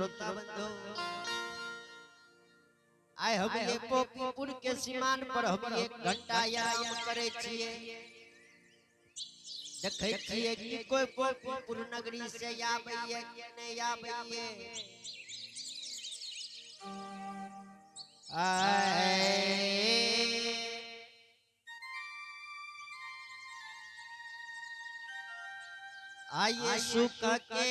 श्रोता बंधु आय हम ये पोपीपुर के सीमान पर हम एक घंटा आराम करे छिए देखै छिए कि कोई पोपीपुर नगरी से आबैये कि नहीं आबैये आइए सुख के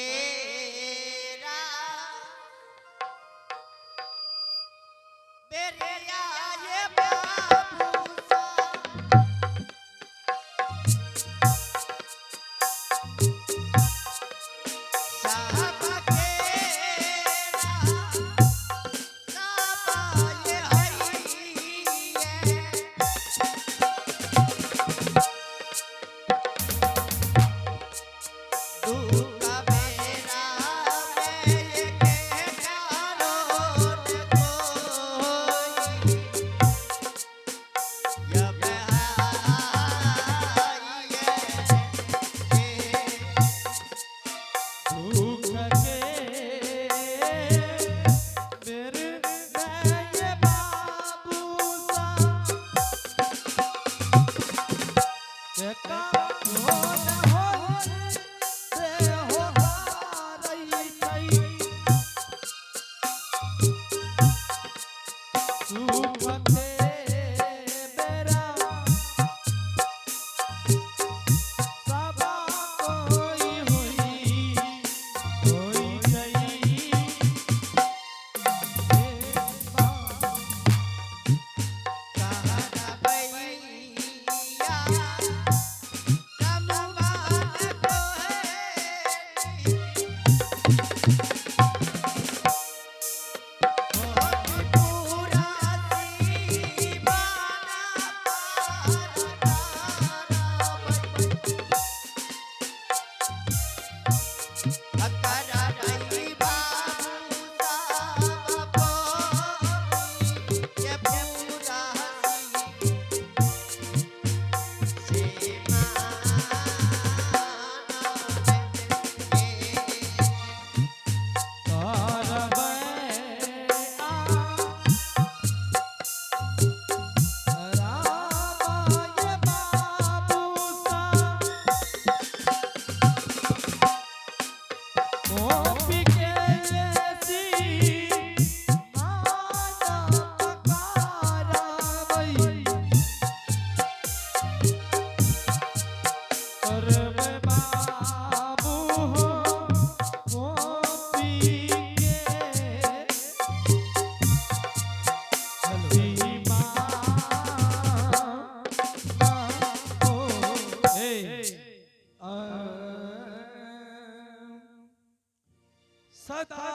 सदा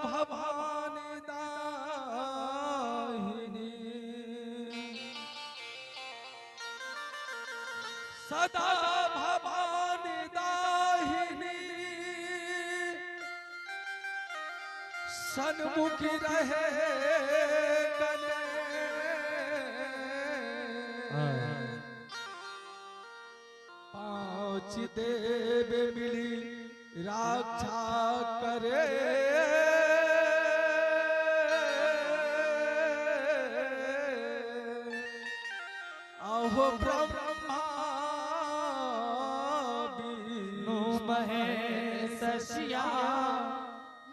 भवानी दाहिनी सदा भवानी दाहिनी सन्मुखी रहे पांच देव मिली रक्षा करे अहो ब्रह्मा विष्णु महेश शिया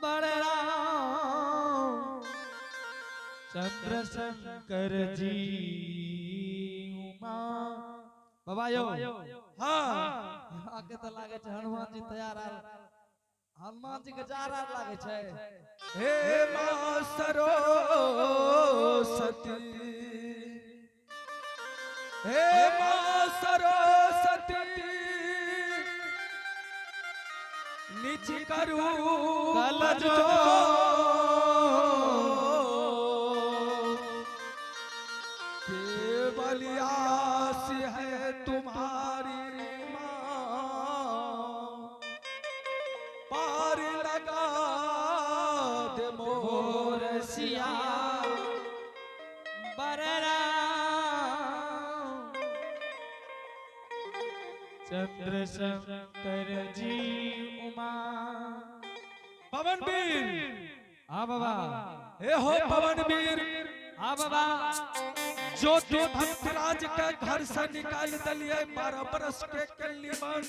बलराम चंद्र शंकर जी उमा बाबा यो हाँ आगे तो लागे छे हनुमान जी तैयार हनुमान जी के जारा लागे छे हे मां सरस्वती हे मां सरस्वती निज करू कलजो केवल आस है तुम्हारी पार लगा दे मोर सिया बलराम चंद्र शंकर जी उमा पवन वीर हाँ बाबा हे हो पवनवीर हाँ बाबा ज्योति भक्तराज के घर से निकाल दिलिए 12 बरस के कल्याण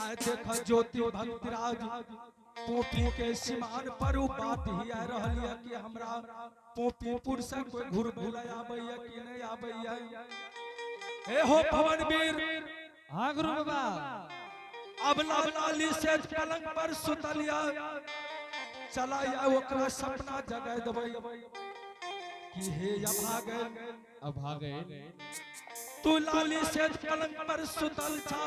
आए देखा ज्योति भक्तराज पोपी के सीमान पर उ बात ही आ रहल है कि हमरा पोपीपुर से कोई घुर भुला आबैया कि नहीं आबैया हे हो पवनवीर हाँ गुरु बाबा अब लाली से पलंग पर सुतलिया चला या ओकरा सपना जगा देबै कि हे अब भागे तू लाली से पलंग पर सुतल था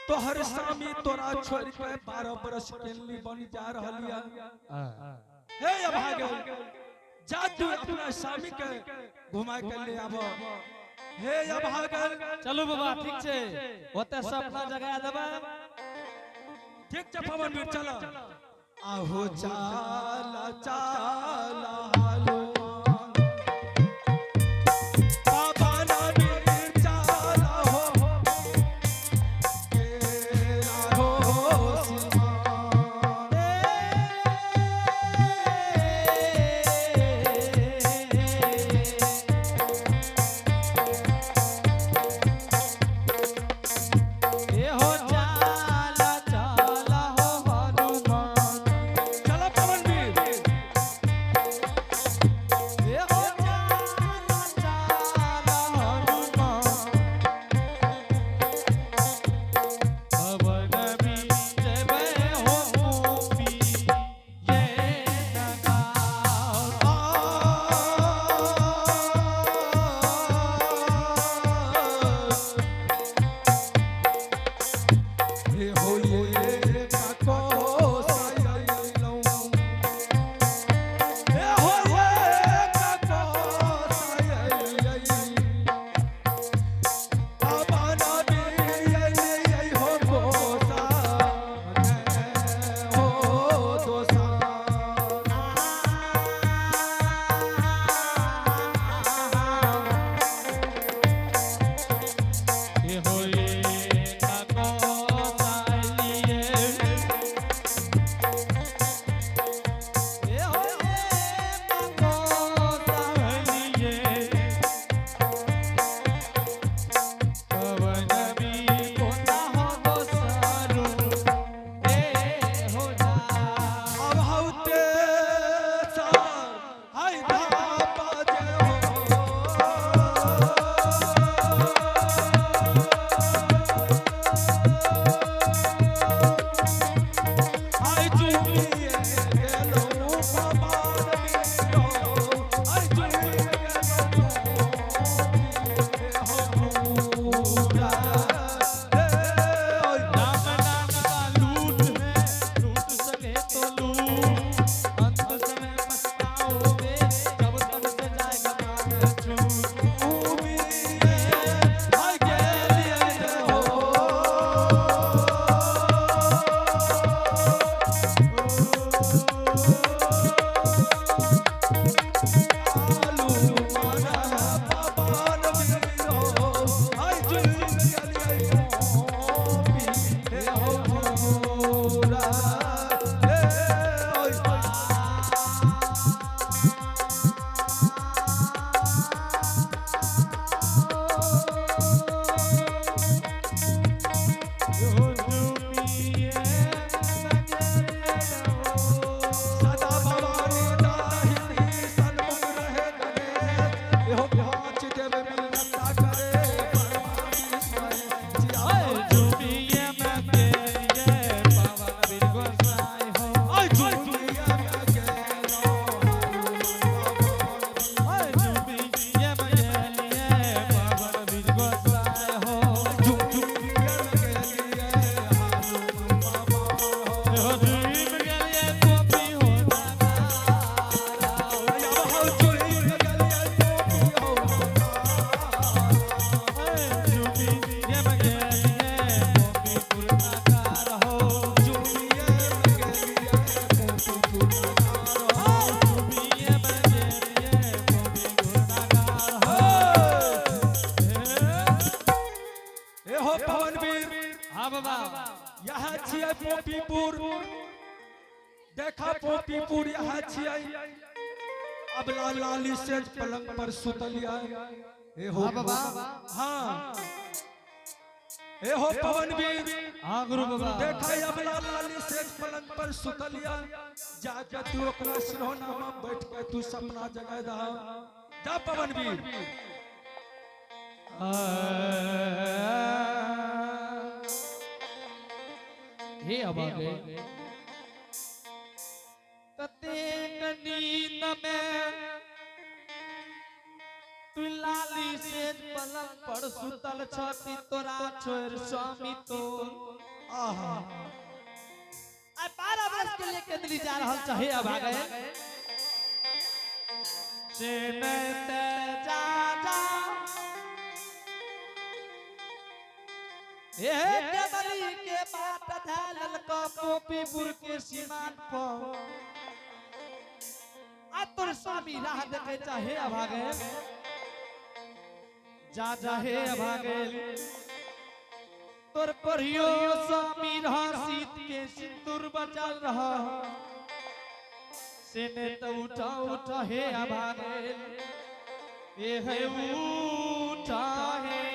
तोहर स्वामी तोरा छोड़ के 12 बरस केली बन जा रहलिया हे अभागे जा तू अपना स्वामी के घुमा के ले आबो हे अभागे चलो बाबा ठीक छे ओते सपना जगा देबा ठीक छे पवनवीर चला आहो चाला चाला हालो देखा पोपी पूरी यहाँ छियै अब लाली से पलंग पर सुतलिया ए हो बाबा हाँ ए हो पवनवीर हाँ गुरु बाबा देखा अब लाली से पलंग पर सुतलिया जाके तू ओकरा सिरहोना में बैठ के तू सपना जगा दहा जा पवनवीर हे अभागे ततेक नींद में तू लाली से पलंग पर सुतल छती तोरा छोड़ स्वामी तो आहा आ 12 वर्ष के लेके दिल्ली जा रहल चाहे अभागे से नते जा जा ए केतली के बाट धालल का पोपीपुर के सीमान पर आ तोर स्वामी राह देखे चाहे अभागे जा जा हे अभागे तोर परियो स्वामी रहा सीत के सिंदूर बचल रहा से ने तो उठा उठा हे अभागे ए है उठा हे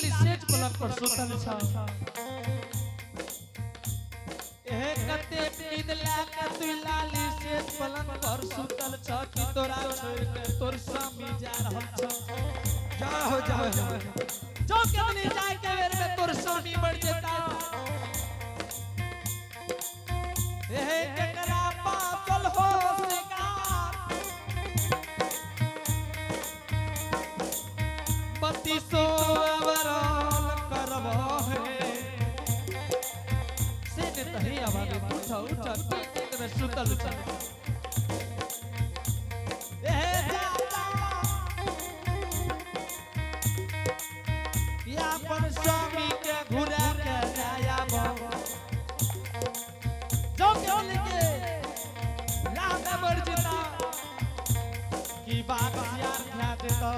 सुतल छा एहे कते नींद लाके तू लाली से पलंग पर सुतल छा कि तोरा छोड़ के तोर स्वामी जा रहल छा जाओ जो केतनी जाए के बेर में तोर स्वामी बढ़ जेता एहे केकरा पागल हो शिकार पति सो उठा में सुतल अपन स्वामी के घुरा के जाया जो के राह में बढ़ जेता की बात यार ध्यान देता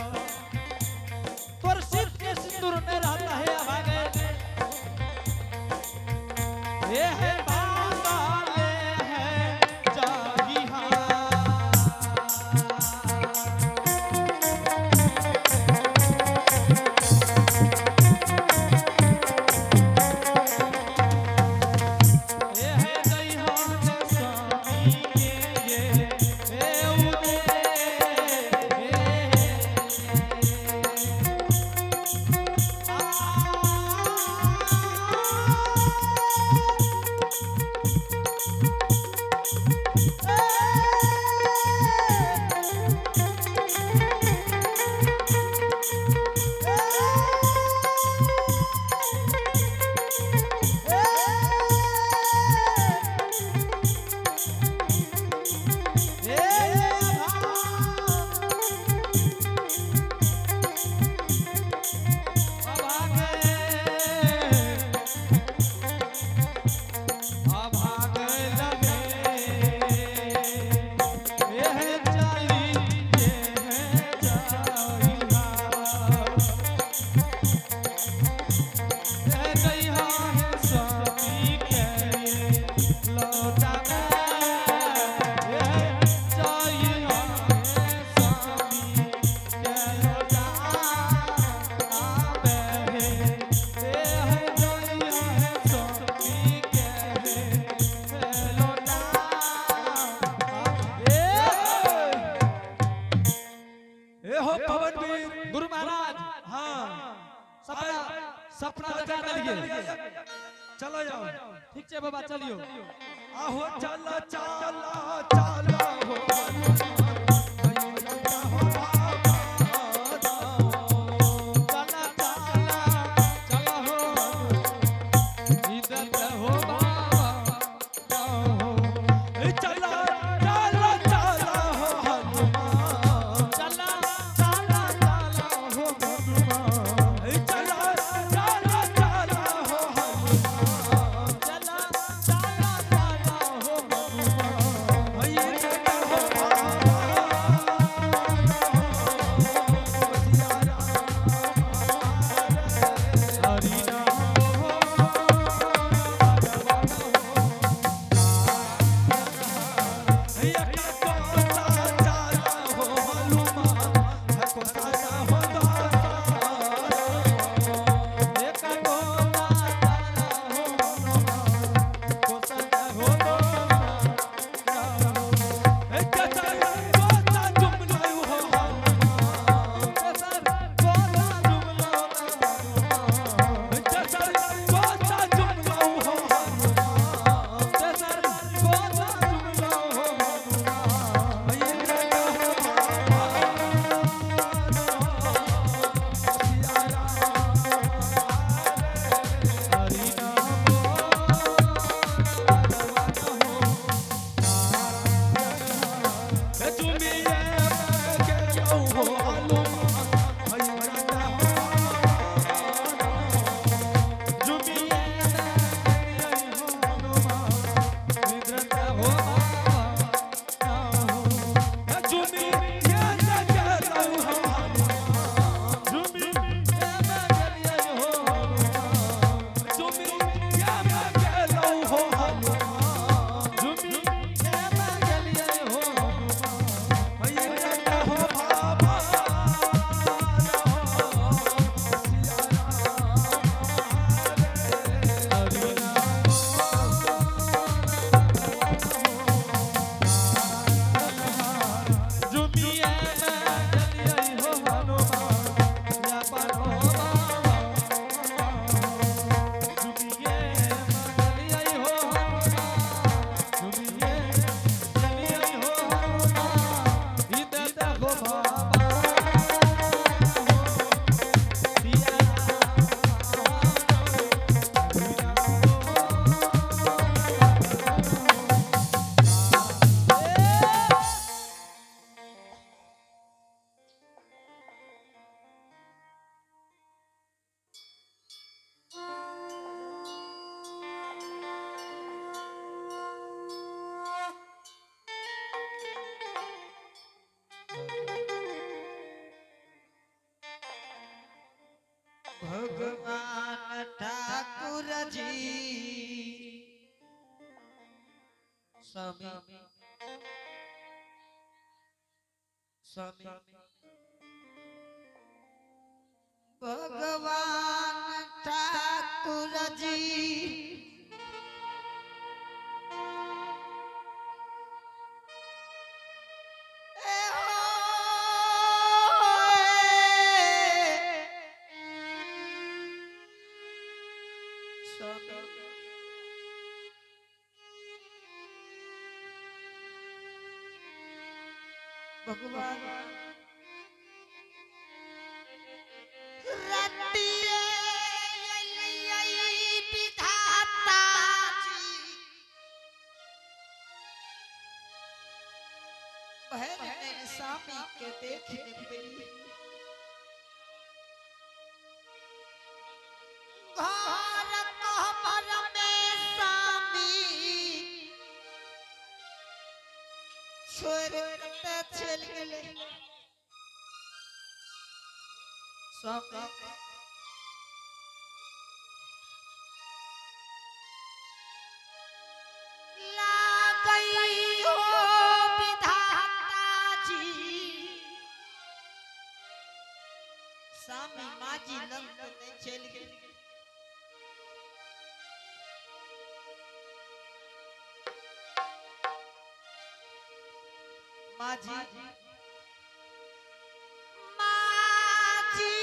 तोर सिर के सिंदूर में रहता है अभागे ये है सपना सपना देखा दलिए चलो जाओ ठीक छे बाबा चलियो आहो चला चला चला हो भगवान ठाकुर जी स्वामी स्वामी भगवान ठाकुर जी भगवान रतिये विधाता जी बहन स्वामी के देखने मिली घर कमर में स्वामी छोड़ के चल गेले स्वामी ला गई हो विधाता जी स्वामी माजी लंग में चल गए माजी माजी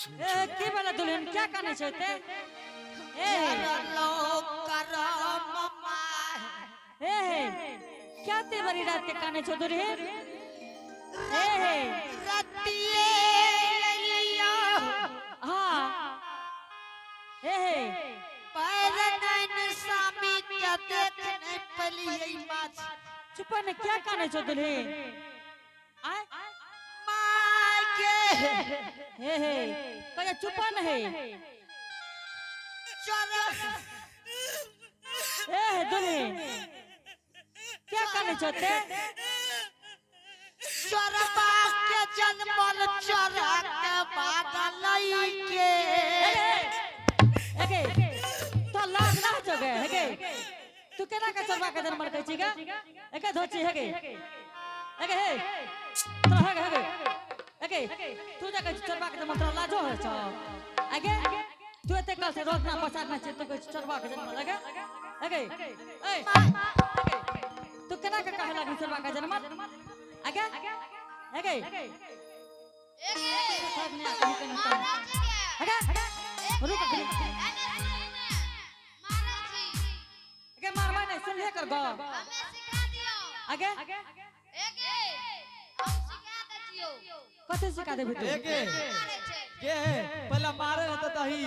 की वाला दुल्हन क्या करने चाहते ए ए क्या ते बड़ी रात के काने छो दुल्हन ए हाँ ए चुपा ने क्या काने छो दुल्हन आय हे कया चुपा न है ए दुल्हन क्या करने चाहते चरबा के जन्मल चरा के भागलई के एके तो लाग ना जोगे हेगे तू केना का चरबा के जन्मल कहै छिगा एके धोची हेगे एके हे तो हेगे हेगे एके तू जा के चरबा के जन्मल लाजो है छ आगे तू एते कल से रोकना पसारना छै तू चरबा के जन्मल लगे एके ए तू केना का कहला कि चरबा के जन्मल आगे आगे रुक आगे मारवा नहीं सुन ले कर गो आगे कते सिखा दे तू के पहला मारे न त तही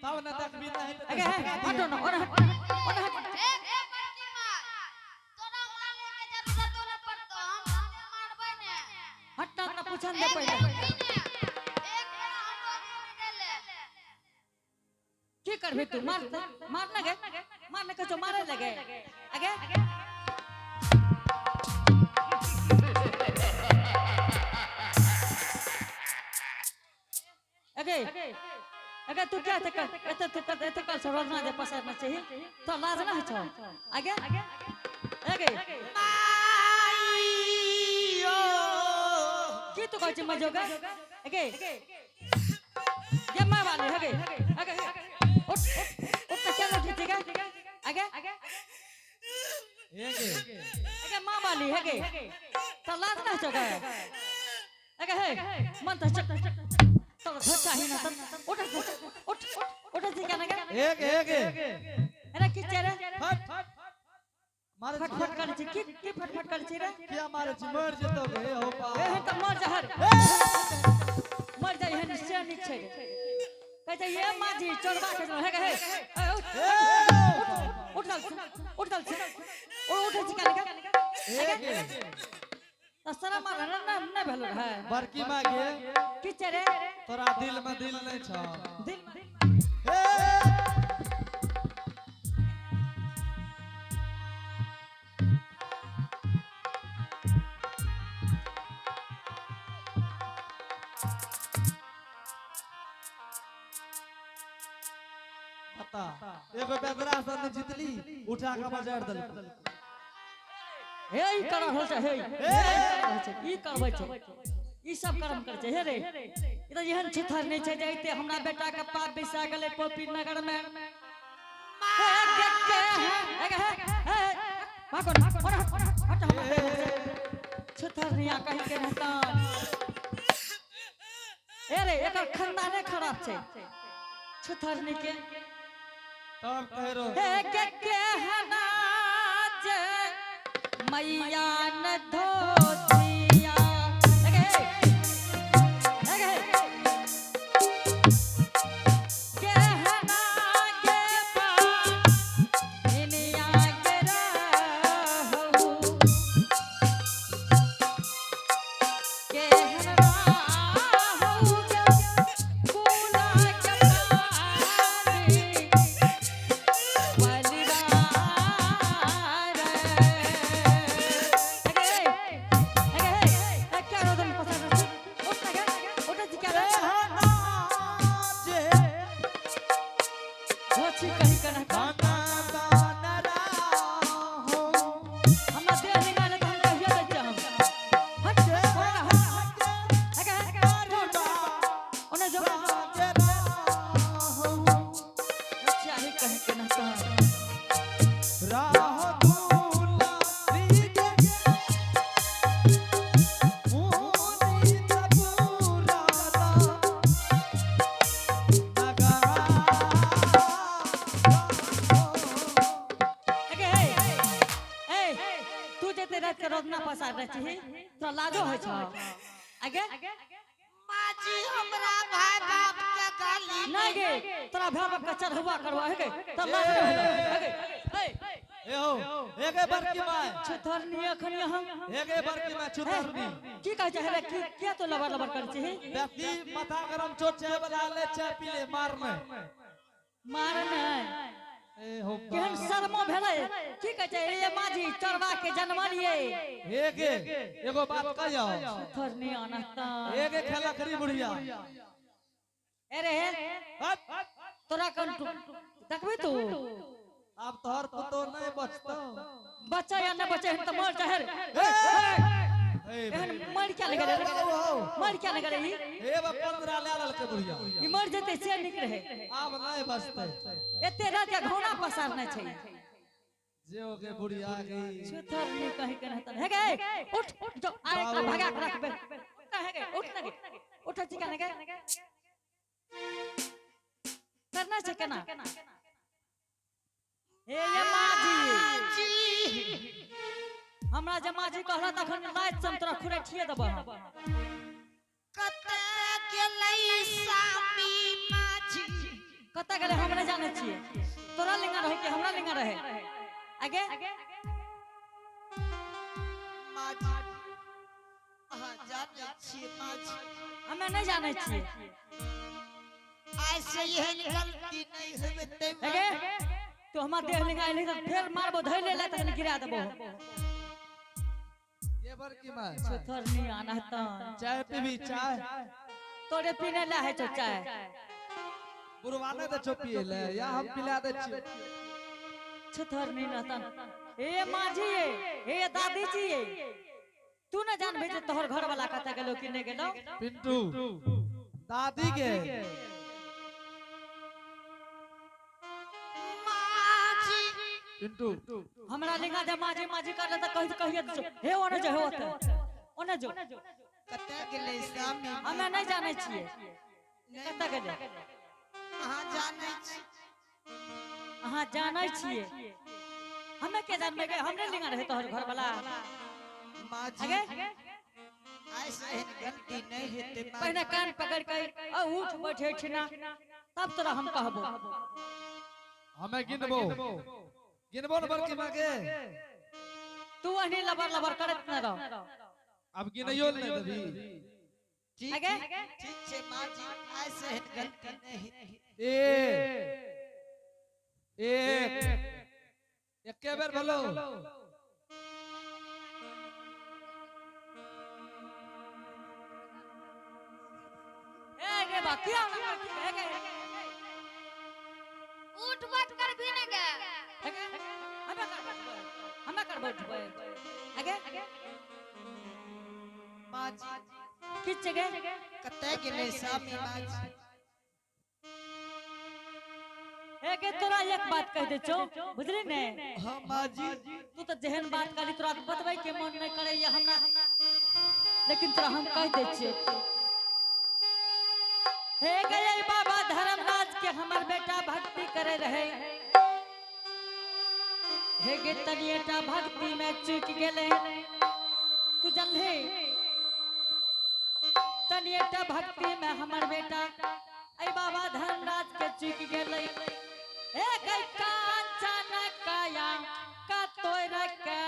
तब न तकबीर नहीं आगे हटो ना और हटना ना पूछन दे पहले की करबे तू मार लगे मारने के जो मारे लगे आगे आगे आगे तू क्या एते कल से रोजना दे पसारना चाहिए तो लाज ना है छो आगे आगे की तू कहै मजोगा आगे ये मां वाले आगे आगे उठ चलो ठीकगा आगे आगे मां वाली आगे तो लाज ना चोगा आगे हे मन तो तो धक्का ही ना उठ उठ उठ ठीक है ना एक अरे किस चेहरे फट मारे फटफट कर छी की फटफट कर छी रे क्या मारे छी मर जतो बे हो पा ए त मर जहर मर जाई है निश्चय निक छै कह जा ये माजी चोरबा के है उठ उठ छी का त सरा मार ना भेलो है बड़की मां के किस चेहरे तोरा दिल में दिल नहीं छ दिल एगो बेदरा सन जितली उठा के बाजार दल हे ई कर हो छै हे ई करबै छै ई सब कर्म कर छै हे रे ई त एहन छथर नै छै जइते हमरा बेटा के पाप बिसा गेलै पोपी नगर में हट छथर निया कहि के रहता ए रे एकर खानदाने खराब छै छथर नि के तब कह रो के हनाज मैया न धोतिया के हना के पा इनिया के रहू के हना हो के पूना के पानी बलिदान तू जेते रात के रोदना पसार रही छी तो लाजो है छ आगे माजी हमरा भाई बाप के गाली नहीं गे तोरा भाई बाप का चढ़वा करवा है गे तब लाज है गे ए हो एके बार की माय छुथरनी अखनी हम एके बार की माय छुतरनी की कह चाहे रे की क्या तो लबर लबर कर छी व्यक्ति माथा गरम चोट चाय बना ले चाय पी ले मारने मारने ए हो केहन शर्मो भेलै की कह चाहे ये माझी चरवा के जन्मलिए एके एगो बात कहियो छुथरनी अनहता एके खेला करी बुढ़िया अरे हट तोरा कौन देखबे तू अब तोहर पुतो नहीं बचतो बच्चा या न बच्चा हम तो मर जाहे एहन मर क्या लगे रे मर क्या लगे रे ए बा 15 ले ललके बुढ़िया ई मर जते से निक रहे अब नहीं बचते एते रात के घोड़ा पसारना छै जे हो के बुढ़िया गई छुथर नहीं कहीं के रहता है गे उठ जो आए का भगा के रख बे कहे गे उठ न गे उठ चिका न गे करना छै केना ए ये माजी हमरा जमाजी कहला तखन लाइट सम तोरा खुरे ठिए देब कते गेलै सामी माजी कत गेले हम नहीं जाने छिए तोरा लिंगा रहे कि हमरा लिंगा रहे आगे माजी अहाँ जानै छियै माजी हमें नहीं जाने छिए ऐसे एहन गलती नहीं होते आगे तो हमार देह लिंगा नहीं तो फिर मारबो धइले ले तखन गिरा देबो ये बर की माय छुथर नहीं आना त चाय पीबी चाय तोरे पीने ला है तो चाय बुरवाने तो चोपिए ले या हम पिला दे छी छुथर नहीं रहता ए माजी ए दादी जी तू न जान भेजे तोहर घर वाला कत गेलो कि नहीं गेलो पिंटू दादी के माजी पिंटू हमरा लिंगा जे माजी माजी करले त कहिए हे ओने जो होत ओने जो कते गेलै सामी हमें नहीं जाने छिए कत गेले अहाँ जानै छी अहाँ जानै छिए हमें के जानबे के हमरे लिंगा रहे तोहर घर वाला माजी आगे ऐसे एहन गलती नहीं होते पहले कान पकड़ के उठ बैठे छिना तब तोरा हम कहबो हमें गिनबो गिनबो न बर की मागे तू अही लबर लबर करत न रह अब गिनइयो नहीं देबी ठीक आगे ठीक छै माजी ऐसे एहन गलती नहीं एक बेर भलो ए गे बाकी उठ बैठ कर भी न गे हमें कर बैठबे आगे माजी किछ जगह कते गेलै सामी माजी ए के तोरा एक बात कह दे छो बुझली ने हां माजी तू तो जहन बात करी तोरा बतबै के मन नहीं करे या हमरा लेकिन तोरा हम कह दे छिए हे गए बाबा धर्मराज के हमर बेटा भक्ति करे रहे हे गे तनिएटा भक्ति में चूक गेले तू जानले तनिएटा भक्ति में हमर बेटा ऐ बाबा धर्मराज के चूक गेले ए कांचन काया का तोर के